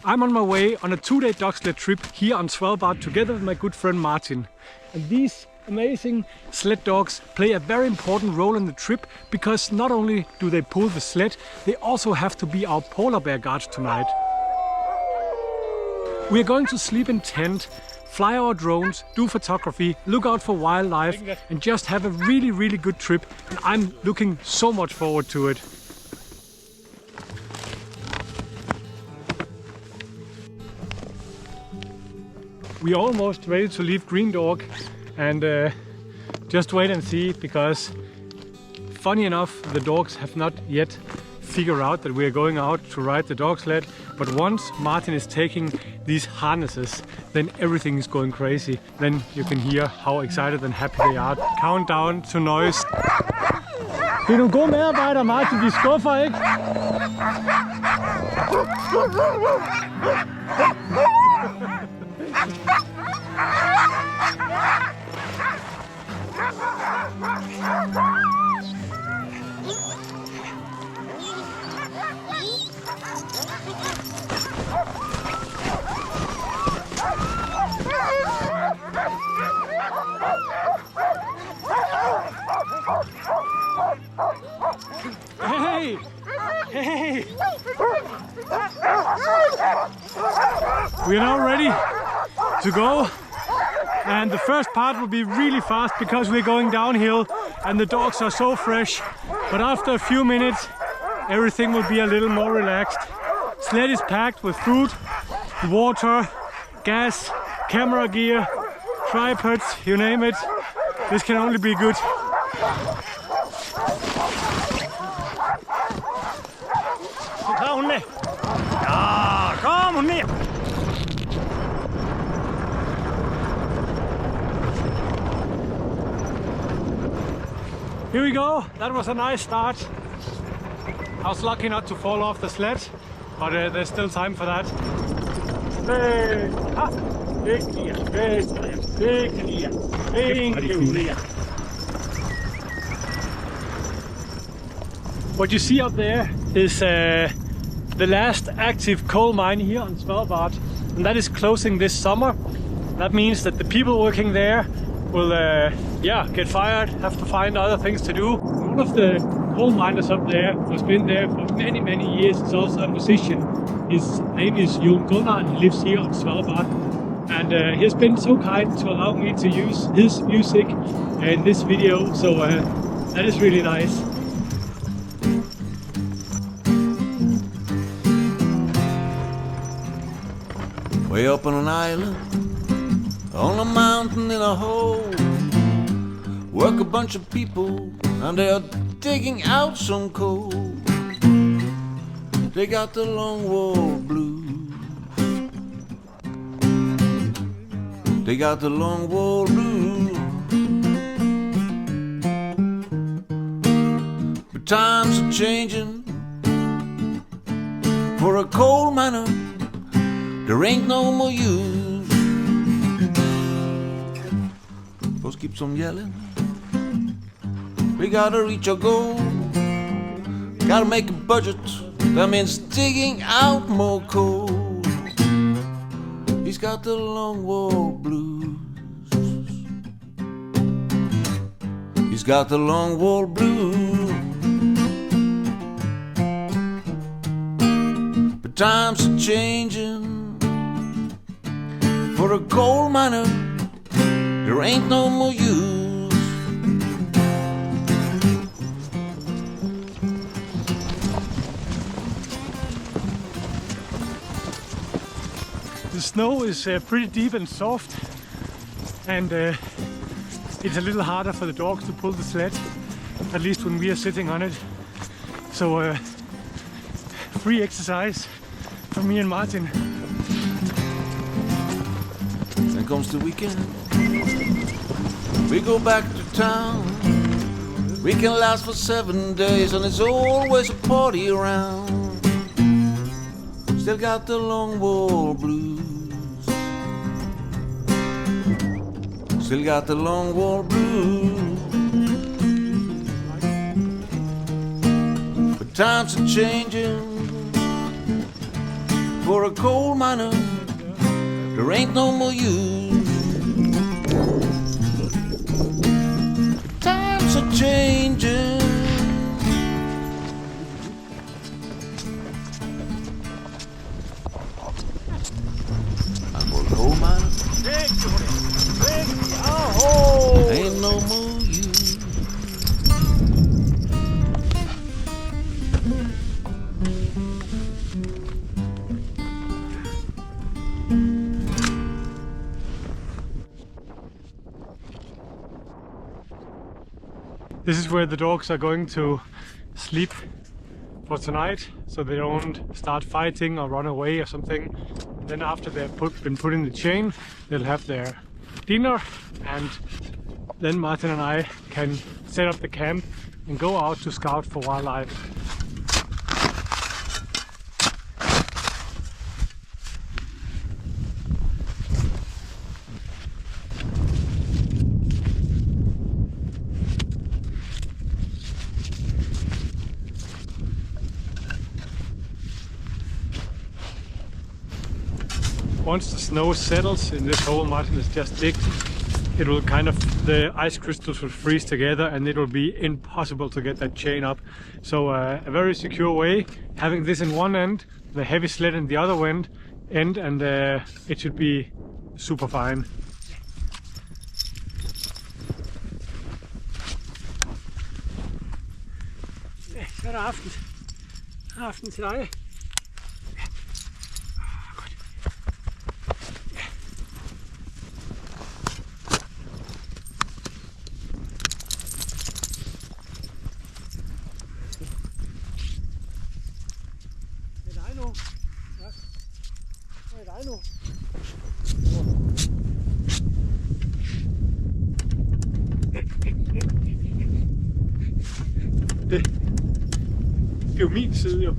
I'm on my way on a 2-day dog sled trip here on Svalbard together with my good friend Martin. And these amazing sled dogs play a very important role in the trip because not only do they pull the sled, they also have to be our polar bear guards tonight. We are going to sleep in tent, fly our drones, do photography, look out for wildlife and just have a really good trip, and I'm looking so much forward to it. We're almost ready to leave Greendog, and just wait and see, because funny enough the dogs have not yet figured out that we are going out to ride the dog sled, but once Martin is taking these harnesses, then everything is going crazy. Then you can hear how excited and happy they are. Countdown to noise. Det er nogle gode medarbejdere, Martin, de skuffer ikke? Hey! Hey! We are now ready to go, and the first part will be really fast because we're going downhill and the dogs are so fresh, but after a few minutes everything will be a little more relaxed. Sled is packed with food, water, gas, camera gear, tripods, you name it. This can only be good. Here we go. That was a nice start. I was lucky not to fall off the sled, but there's still time for that. What you see up there is the last active coal mine here on Svalbard, and that is closing this summer. That means that the people working there will get fired, have to find other things to do. One of the coal miners up there has been there for many years. He's also a musician. His name is Gunnar, and he lives here on Svalbard. And he has been so kind to allow me to use his music in this video, so that is really nice. Way up on an island, on a mountain in a hole, work a bunch of people and they are digging out some coal. They got the long wall blues. They got the long wall blues. But times are changing. For a coal miner there ain't no more use. Folks keeps on yelling, we gotta reach our goal. Gotta make a budget, that means digging out more coal. He's got the long wall blues. He's got the long wall blues. But times are changing. For a coal miner, there ain't no more use. The snow is pretty deep and soft, and it's a little harder for the dogs to pull the sled, at least when we are sitting on it. So free exercise for me and Martin. Then comes the weekend, we go back to town. We can last for 7 days and it's always a party around. Still got the long wall blues. Still got the long wall blues. But times are changing. for a coal miner, there ain't no more use. Times are changing. And for a coal miner, ain't no more use. This is where the dogs are going to sleep for tonight, so they don't start fighting or run away or something. And then after they've been put in the chain, they'll have their dinner, and then Martin and I can set up the camp and go out to scout for wildlife. Once the snow settles in this hole Martin has just digged, it will the ice crystals will freeze together and it will be impossible to get that chain up. So a very secure way, having this in one end, the heavy sled in the other end, and it should be super fine. Så er der aften til dig. Det er jo min side jo.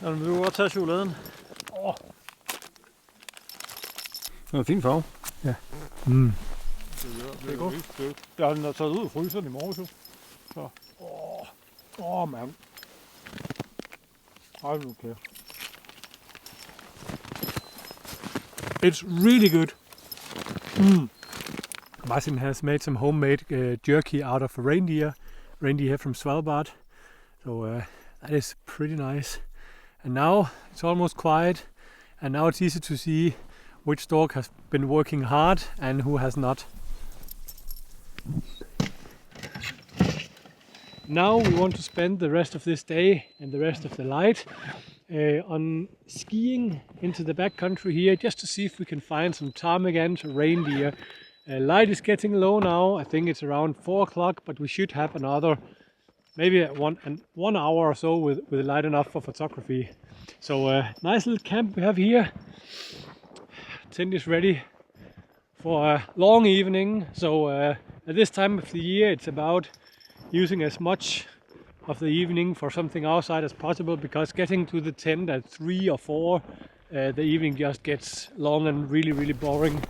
Ja, vi vil godt tage chokoladen. Det er en fin farve. Ja. Mm. Det er godt. Jeg har den der taget ud af fryseren i morges jo. Så. Mand. Hold nu kæft. It's really good. Martin has made some homemade jerky out of reindeer from Svalbard. So that is pretty nice. And now it's almost quiet, and now it's easy to see which dog has been working hard and who has not. Now we want to spend the rest of this day and the rest of the night on skiing into the backcountry here, just to see if we can find some ptarmigans or reindeer. Light is getting low now. I think it's around 4 o'clock, but we should have another maybe one hour or so with light enough for photography. So nice little camp we have here. Tent is ready for a long evening. So at this time of the year it's about using as much of the evening for something outside as possible, because getting to the tent at 3 or 4 the evening just gets long and really boring.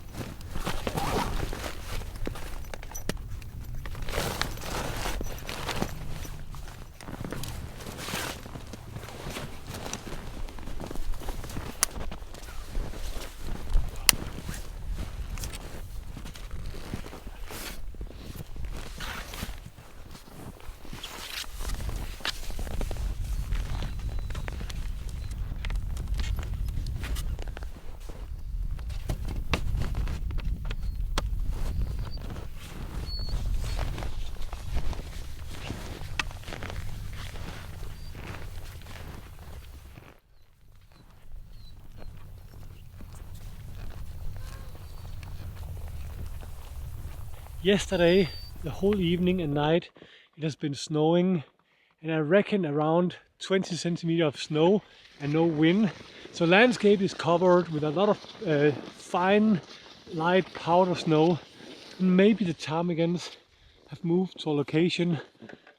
Yesterday, the whole evening and night, it has been snowing, and I reckon around 20 centimeters of snow and no wind. So landscape is covered with a lot of fine, light powder snow. And maybe the ptarmigans have moved to a location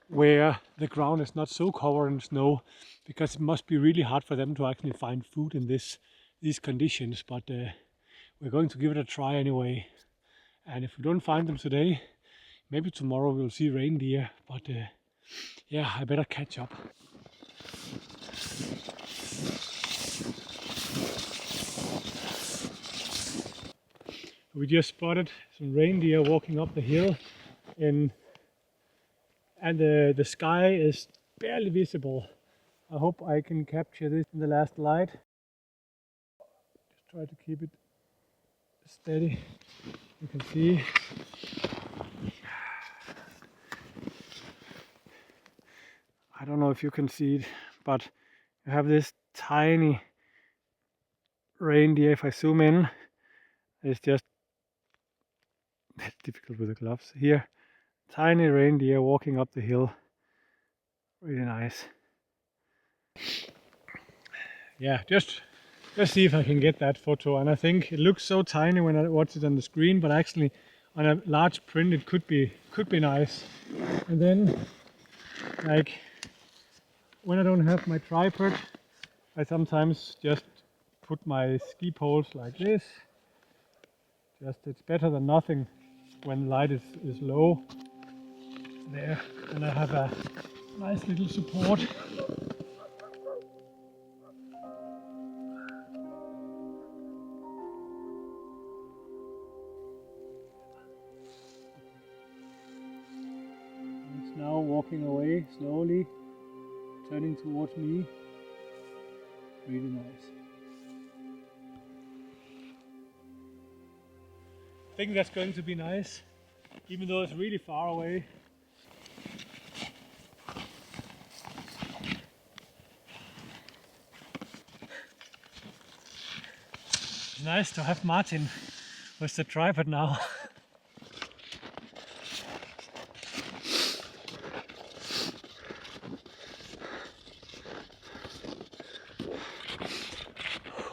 where the ground is not so covered in snow, because it must be really hard for them to actually find food in these conditions. But we're going to give it a try anyway. And if we don't find them today, maybe tomorrow we'll see reindeer. But yeah, I better catch up. We just spotted some reindeer walking up the hill, and the sky is barely visible. I hope I can capture this in the last light. Just try to keep it steady. You can see. I don't know if you can see it, but you have this tiny reindeer. If I zoom in, it's just difficult with the gloves. Here, tiny reindeer walking up the hill. Really nice. Yeah, just see if I can get that photo. And I think it looks so tiny when I watch it on the screen, but actually on a large print it could be nice. And then, like, when I don't have my tripod, I sometimes just put my ski poles like this. It's better than nothing when the light is low. There, and I have a nice little support. It's now walking away slowly, turning towards me. Really nice. I think that's going to be nice, even though it's really far away. It's nice to have Martin with the tripod now.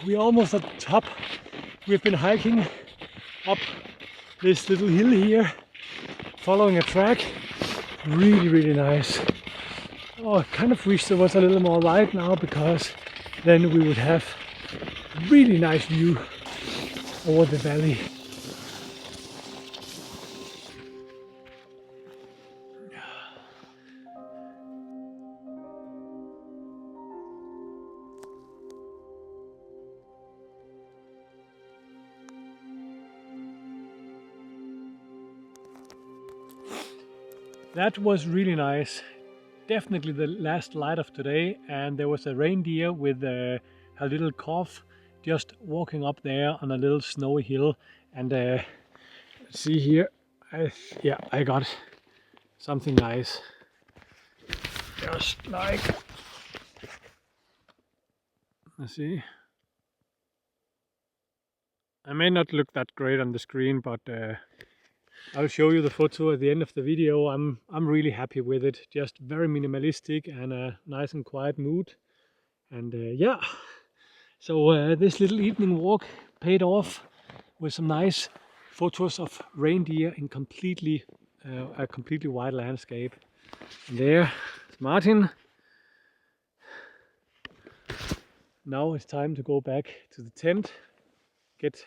We're almost at the top. We've been hiking up this little hill here, following a track. Really nice. Oh, I kind of wish there was a little more light now, because then we would have a really nice view over the valley. That was really nice. Definitely the last light of today, and there was a reindeer with a little calf just walking up there on a little snowy hill. And see here, I got something nice. Just like, let's see. I may not look that great on the screen, but I'll show you the photo at the end of the video. I'm really happy with it. Just very minimalistic and a nice and quiet mood. And yeah, so this little evening walk paid off with some nice photos of reindeer in a completely white landscape. And there is Martin. Now it's time to go back to the tent, get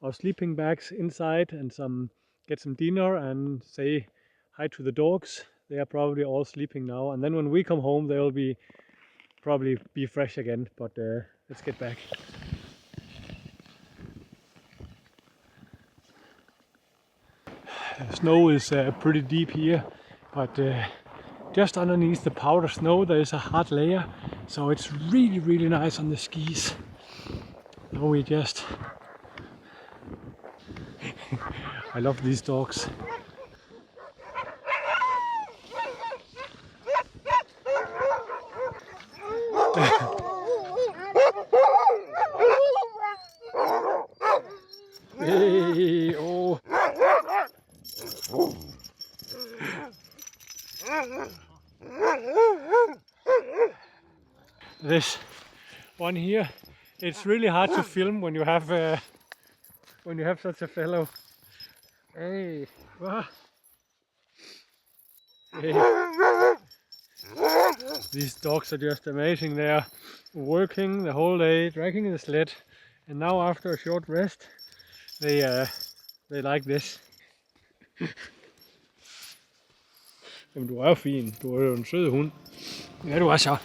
our sleeping bags inside, and get some dinner and say hi to the dogs. They are probably all sleeping now, and then when we come home they'll probably be fresh again. But let's get back. The snow is pretty deep here, but just underneath the powder snow there is a hard layer, so it's really nice on the skis. Now we just I love these dogs. Hey, oh. This one here, it's really hard to film when you have such a fellow. Hey, wow. Hey. These dogs are just amazing. They are working the whole day, dragging the sled, and now after a short rest, they like this. Jamen, du er jo fin. Du er jo en sød hund. Ja, du er så.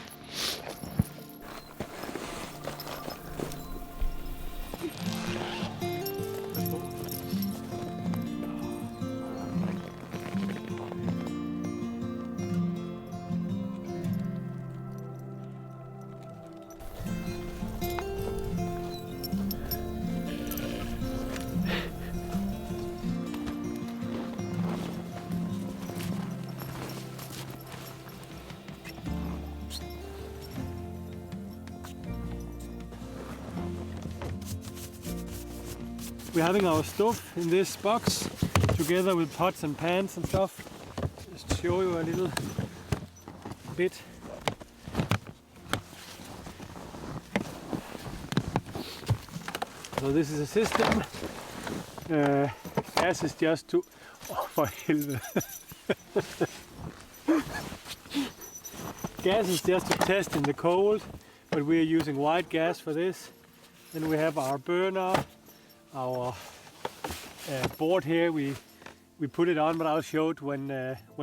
We're having our stuff in this box together with pots and pans and stuff. Just show you a little bit. So this is a system. Gas is just to... Oh, for helvede. Gas is just to test in the cold, but we are using white gas for this. Then we have our burner. Our board here, we put it on, but I'll show it when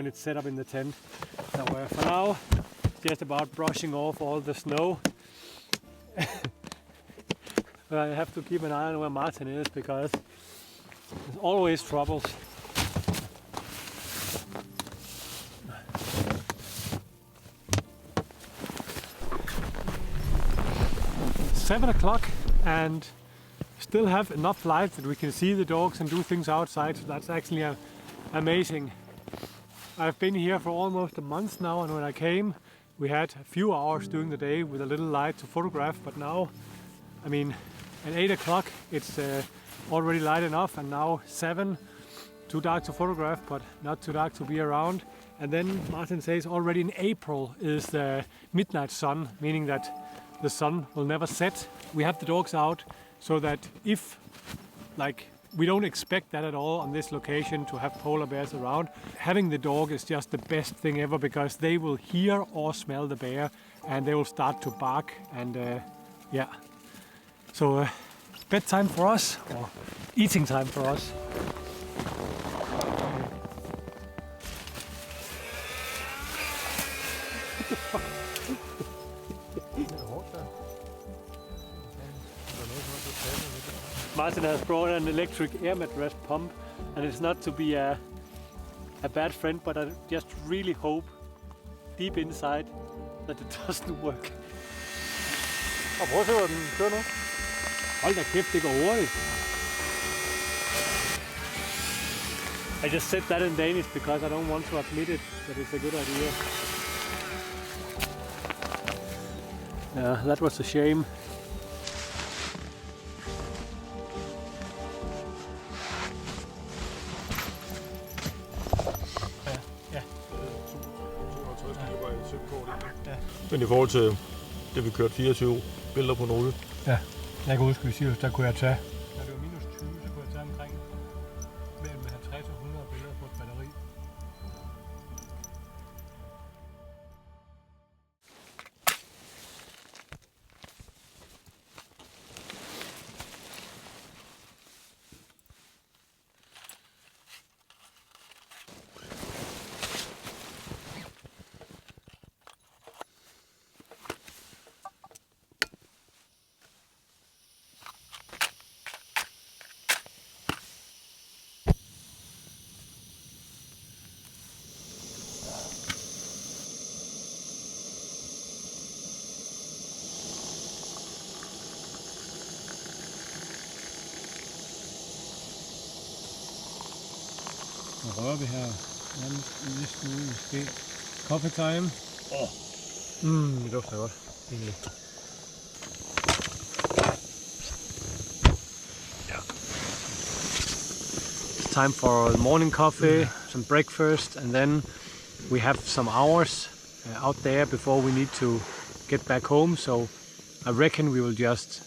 it's set up in the tent. So for now, just about brushing off all the snow. But I have to keep an eye on where Martin is because there's always troubles. It's 7 o'clock and still have enough light that we can see the dogs and do things outside, so that's actually amazing. I've been here for almost a month now, and when I came we had a few hours during the day with a little light to photograph, but now, I mean, at 8 o'clock it's already light enough, and now 7, too dark to photograph but not too dark to be around. And then Martin says already in April is the midnight sun, meaning that the sun will never set. We have the dogs out so that if, like, we don't expect that at all on this location to have polar bears around. Having the dog is just the best thing ever because they will hear or smell the bear and they will start to bark, and yeah. So it's bedtime for us, or eating time for us. Martin has brought an electric air mattress pump, and it's not to be a bad friend, but I just really hope deep inside that it doesn't work. Og prøv at se, hvor den kører nu. Hold da kæft, det går hurtigt. I just said that in Danish because I don't want to admit it, that it's a good idea. Yeah, that was a shame. Men i forhold til det, vi kørte 24 billeder på en rulle. Ja, jeg kan huske, at der kunne jeg tage. Når det var minus 20, så kunne jeg tage omkring mellem 50 og 100 billeder på et batteri. Hvad rører vi her? Næsten ude måske. Coffee time. Det dufter godt. Egentlig. Ja. time for morning coffee, some breakfast, and then we have some hours out there before we need to get back home. So I reckon we will just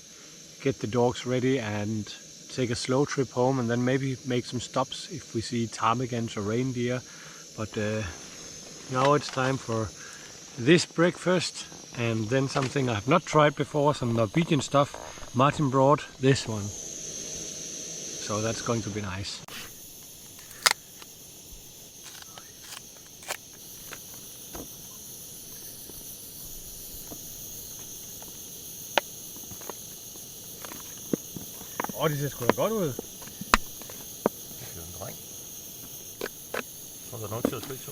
get the dogs ready and take a slow trip home, and then maybe make some stops if we see ptarmigans or reindeer. But now it's time for this breakfast, and then something I've not tried before, some Norwegian stuff. Martin brought this one, so that's going to be nice. Det ser sgu da godt ud. Det er en dreng. Så er der nok til at skrige så.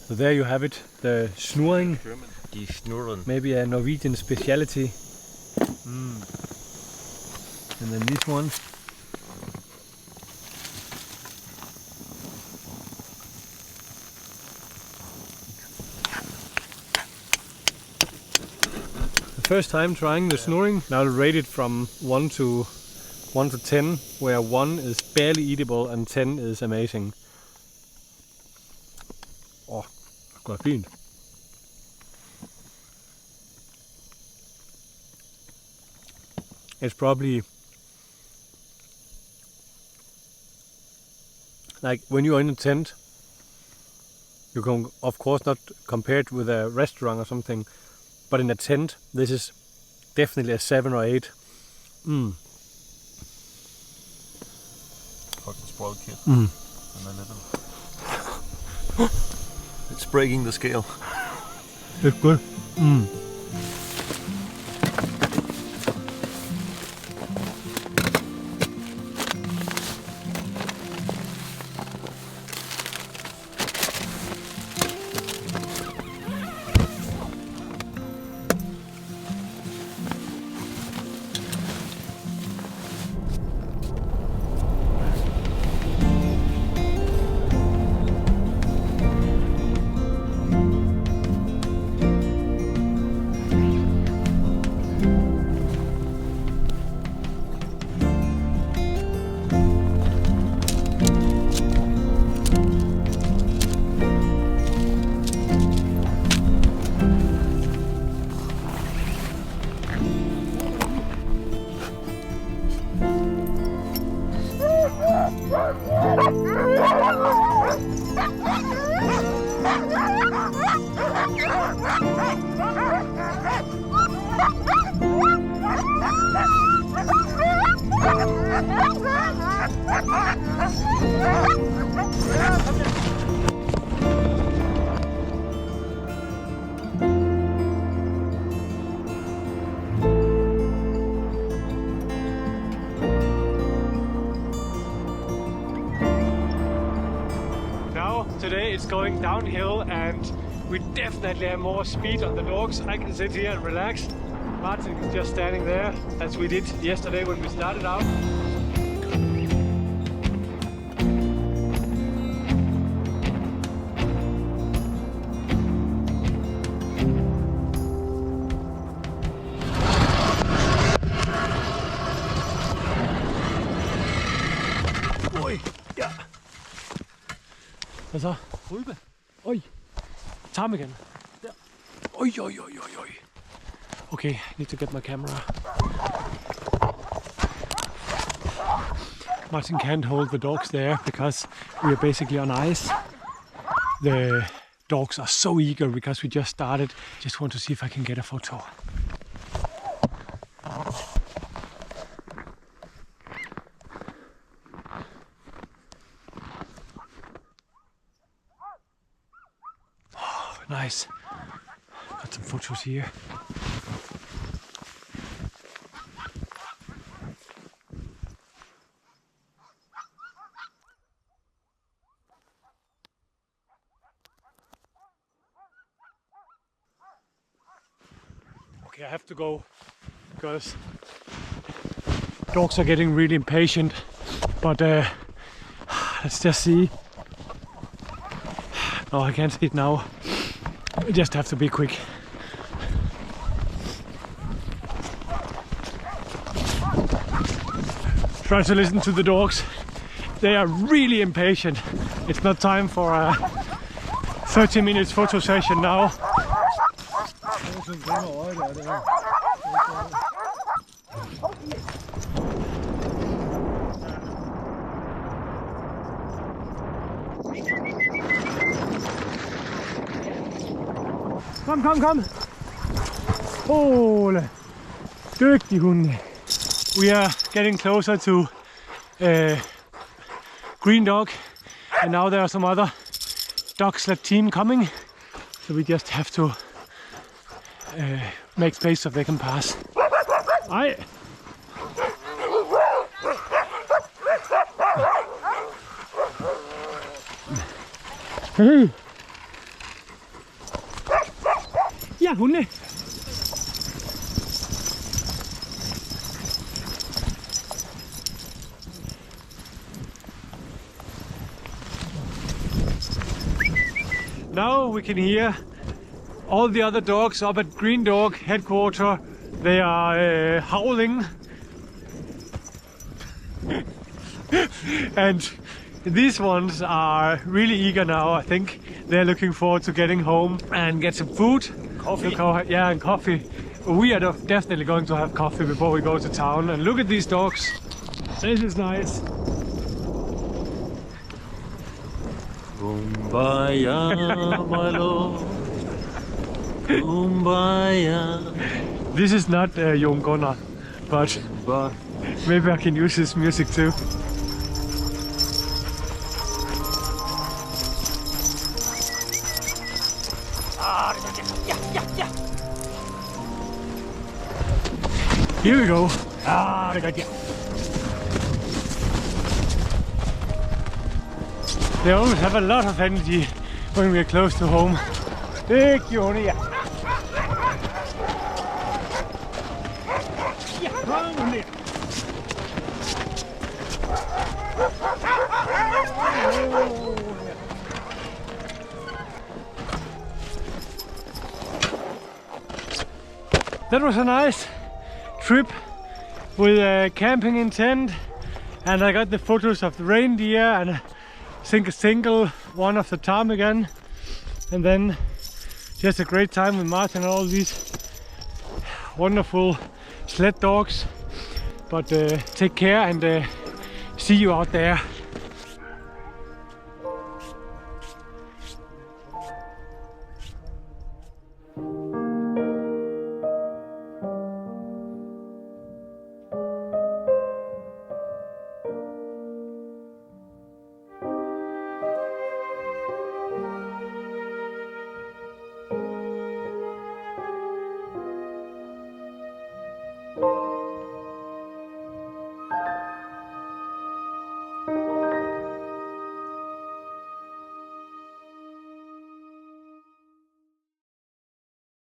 So there you have it, the snoring. De snurren. Maybe a Norwegian speciality. And then this one. First time trying the snoring. Now I'll rate it from 1 to 10, where 1 is barely eatable and 10 is amazing. Oh, quite fint. It's probably like when you're in a tent, you can of course not compare it with a restaurant or something. But in a tent, this is definitely a 7 or 8. Fucking spoiled kid. And a little. It's breaking the scale. It's good. Today it's going downhill and we definitely have more speed on the dogs. I can sit here and relax. Martin is just standing there as we did yesterday when we started out. Hvad så? Rype. Oj. Ptarmigan. Der. Oj. Okay, need to get my camera. Martin can't hold the dogs there because we are basically on ice. The dogs are so eager because we just started. Just want to see if I can get a photo. Nice. Got some photos here. Okay, I have to go because dogs are getting really impatient. But let's just see. Oh, I can't see it now. We just have to be quick. Try to listen to the dogs. they are really impatient. It's not time for a 30 minutes photo session now. Kom. Ole. Dygtig hunde. We are getting closer to Greendog, and now there are some other Dogsled team coming, so we just have to make space so they can pass. Ej. Hey. Ja, hunde. Now we can hear all the other dogs up at Greendog headquarters. They are howling. And these ones are really eager now. I think they're looking forward to getting home and get some food. Coffee. Yeah, and coffee. We are definitely going to have coffee before we go to town. And look at these dogs. This is nice. Kumbaya, my lord. Kumbaya. This is not Jon Gunnar, but maybe I can use his music too. Here we go. They always have a lot of energy when we're close to home. That was a nice trip with camping in tent, and I got the photos of the reindeer and I think a single one of the ptarmigan, and then just a great time with Martin and all these wonderful sled dogs. But take care and see you out there.